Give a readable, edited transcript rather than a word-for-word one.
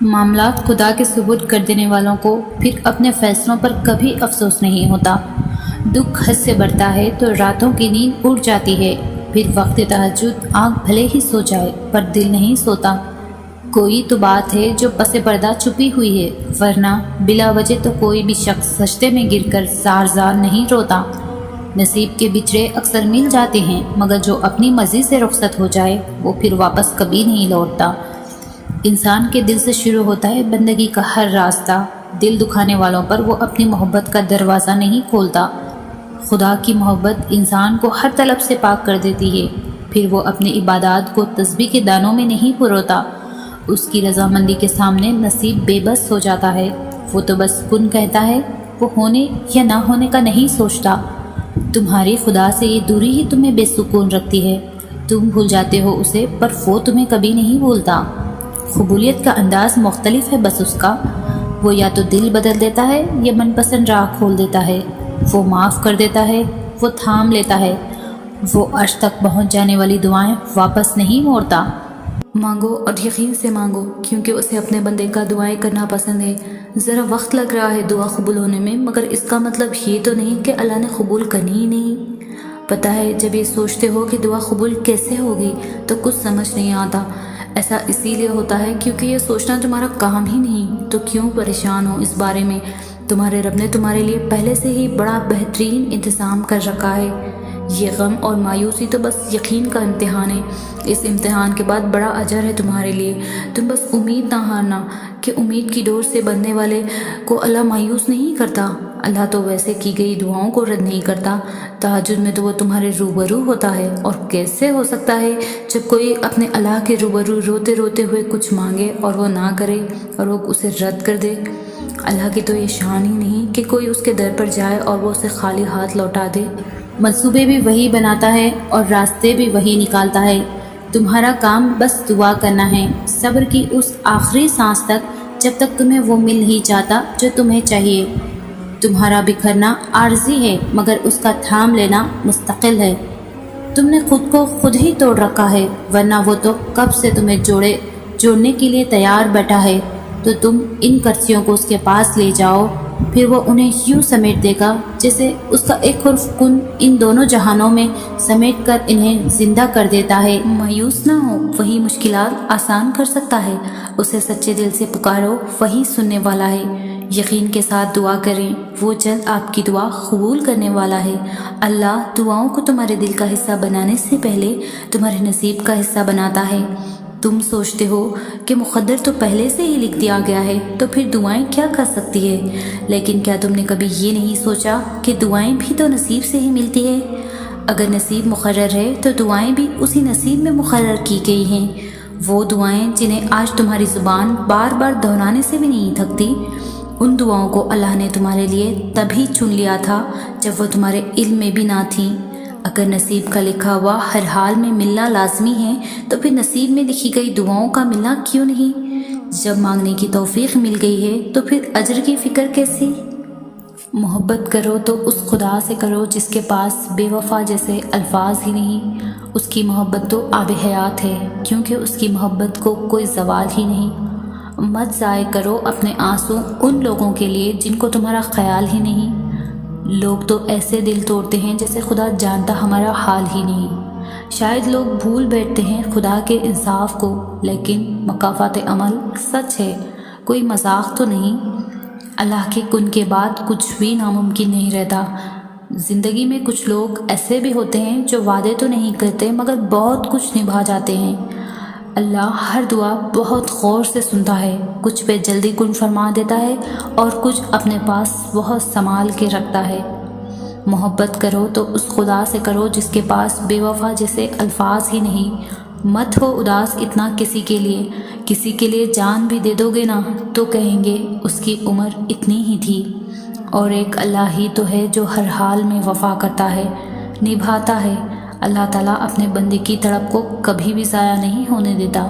معاملات خدا کے سپرد کر دینے والوں کو پھر اپنے فیصلوں پر کبھی افسوس نہیں ہوتا۔ دکھ حد سے بڑھتا ہے تو راتوں کی نیند اڑ جاتی ہے، پھر وقت تہجد آنکھ بھلے ہی سو جائے پر دل نہیں سوتا۔ کوئی تو بات ہے جو پس پردہ چھپی ہوئی ہے، ورنہ بلا وجہ تو کوئی بھی شخص سجدے میں گر کر زار زار نہیں روتا۔ نصیب کے بچھڑے اکثر مل جاتے ہیں، مگر جو اپنی مرضی سے رخصت ہو جائے وہ پھر واپس کبھی نہیں لوٹتا۔ انسان کے دل سے شروع ہوتا ہے بندگی کا ہر راستہ۔ دل دکھانے والوں پر وہ اپنی محبت کا دروازہ نہیں کھولتا۔ خدا کی محبت انسان کو ہر طلب سے پاک کر دیتی ہے، پھر وہ اپنی عبادات کو تسبیح کے دانوں میں نہیں پروتا۔ اس کی رضامندی کے سامنے نصیب بے بس ہو جاتا ہے۔ وہ تو بس کن کہتا ہے، وہ ہونے یا نہ ہونے کا نہیں سوچتا۔ تمہاری خدا سے یہ دوری ہی تمہیں بے سکون رکھتی ہے۔ تم بھول جاتے ہو اسے، پر وہ تمہیں کبھی نہیں بھولتا۔ قبولیت کا انداز مختلف ہے بس اس کا۔ وہ یا تو دل بدل دیتا ہے یا من پسند راہ کھول دیتا ہے۔ وہ معاف کر دیتا ہے، وہ تھام لیتا ہے۔ وہ عرش تک پہنچ جانے والی دعائیں واپس نہیں موڑتا۔ مانگو اور یقین سے مانگو، کیونکہ اسے اپنے بندے کا دعائیں کرنا پسند ہے۔ ذرا وقت لگ رہا ہے دعا قبول ہونے میں، مگر اس کا مطلب یہ تو نہیں کہ اللہ نے قبول کرنی ہی نہیں۔ پتہ ہے جب یہ سوچتے ہو کہ دعا قبول کیسے ہوگی تو کچھ سمجھ نہیں آتا۔ ایسا اسی لیے ہوتا ہے کیونکہ یہ سوچنا تمہارا کام ہی نہیں، تو کیوں پریشان ہو اس بارے میں؟ تمہارے رب نے تمہارے لیے پہلے سے ہی بڑا بہترین انتظام کر رکھا ہے۔ یہ غم اور مایوسی تو بس یقین کا امتحان ہے۔ اس امتحان کے بعد بڑا اجر ہے تمہارے لیے۔ تم بس امید نہ ہارنا کہ امید کی ڈور سے بندھنے والے کو اللہ مایوس نہیں کرتا۔ اللہ تو ویسے کی گئی دعاؤں کو رد نہیں کرتا۔ تہجد میں تو وہ تمہارے روبرو ہوتا ہے، اور کیسے ہو سکتا ہے جب کوئی اپنے اللہ کے روبرو روتے روتے ہوئے کچھ مانگے اور وہ نہ کرے اور وہ اسے رد کر دے؟ اللہ کی تو یہ شان ہی نہیں کہ کوئی اس کے در پر جائے اور وہ اسے خالی ہاتھ لوٹا دے۔ منصوبے بھی وہی بناتا ہے اور راستے بھی وہی نکالتا ہے۔ تمہارا کام بس دعا کرنا ہے، صبر کی اس آخری سانس تک جب تک تمہیں وہ مل نہیں جاتا جو تمہیں چاہیے۔ تمہارا بکھرنا عارضی ہے، مگر اس کا تھام لینا مستقل ہے۔ تم نے خود کو خود ہی توڑ رکھا ہے، ورنہ وہ تو کب سے تمہیں جوڑنے کے لیے تیار بیٹھا ہے۔ تو تم ان کرسیوں کو اس کے پاس لے جاؤ، پھر وہ انہیں یوں سمیٹ دے گا جیسے اس کا ایک حرف کن ان دونوں جہانوں میں سمیٹ کر انہیں زندہ کر دیتا ہے۔ مایوس نہ ہو، وہی مشکلات آسان کر سکتا ہے۔ اسے سچے دل سے پکارو، وہی سننے والا ہے۔ یقین کے ساتھ دعا کریں، وہ جلد آپ کی دعا قبول کرنے والا ہے۔ اللہ دعاؤں کو تمہارے دل کا حصہ بنانے سے پہلے تمہارے نصیب کا حصہ بناتا ہے۔ تم سوچتے ہو کہ مقدر تو پہلے سے ہی لکھ دیا گیا ہے، تو پھر دعائیں کیا کر سکتی ہے؟ لیکن کیا تم نے کبھی یہ نہیں سوچا کہ دعائیں بھی تو نصیب سے ہی ملتی ہے؟ اگر نصیب مقرر ہے تو دعائیں بھی اسی نصیب میں مقرر کی گئی ہیں۔ وہ دعائیں جنہیں آج تمہاری زبان بار بار دہرانے سے بھی نہیں تھکتی، ان دعاؤں کو اللہ نے تمہارے لیے تبھی چن لیا تھا جب وہ تمہارے علم میں بھی نہ تھیں۔ اگر نصیب کا لکھا ہوا ہر حال میں ملنا لازمی ہے تو پھر نصیب میں لکھی گئی دعاؤں کا ملنا کیوں نہیں؟ جب مانگنے کی توفیق مل گئی ہے تو پھر اجر کی فکر کیسی؟ محبت کرو تو اس خدا سے کرو جس کے پاس بے وفا جیسے الفاظ ہی نہیں۔ اس کی محبت تو آب حیات ہے، کیونکہ اس کی محبت کو کوئی زوال ہی نہیں۔ مت ضائع کرو اپنے آنسو ان لوگوں کے لیے جن کو تمہارا خیال ہی نہیں۔ لوگ تو ایسے دل توڑتے ہیں جیسے خدا جانتا ہمارا حال ہی نہیں۔ شاید لوگ بھول بیٹھتے ہیں خدا کے انصاف کو، لیکن مکافات عمل سچ ہے، کوئی مذاق تو نہیں۔ اللہ کے کن کے بعد کچھ بھی ناممکن نہیں رہتا۔ زندگی میں کچھ لوگ ایسے بھی ہوتے ہیں جو وعدے تو نہیں کرتے مگر بہت کچھ نبھا جاتے ہیں۔ اللہ ہر دعا بہت غور سے سنتا ہے، کچھ پہ جلدی کن فرما دیتا ہے اور کچھ اپنے پاس بہت سنبھال کے رکھتا ہے۔ محبت کرو تو اس خدا سے کرو جس کے پاس بے وفا جیسے الفاظ ہی نہیں۔ مت ہو اداس اتنا کسی کے لیے جان بھی دے دو گے نا تو کہیں گے اس کی عمر اتنی ہی تھی۔ اور ایک اللہ ہی تو ہے جو ہر حال میں وفا کرتا ہے، نبھاتا ہے۔ اللہ تعالیٰ اپنے بندے کی تڑپ کو کبھی بھی ضائع نہیں ہونے دیتا۔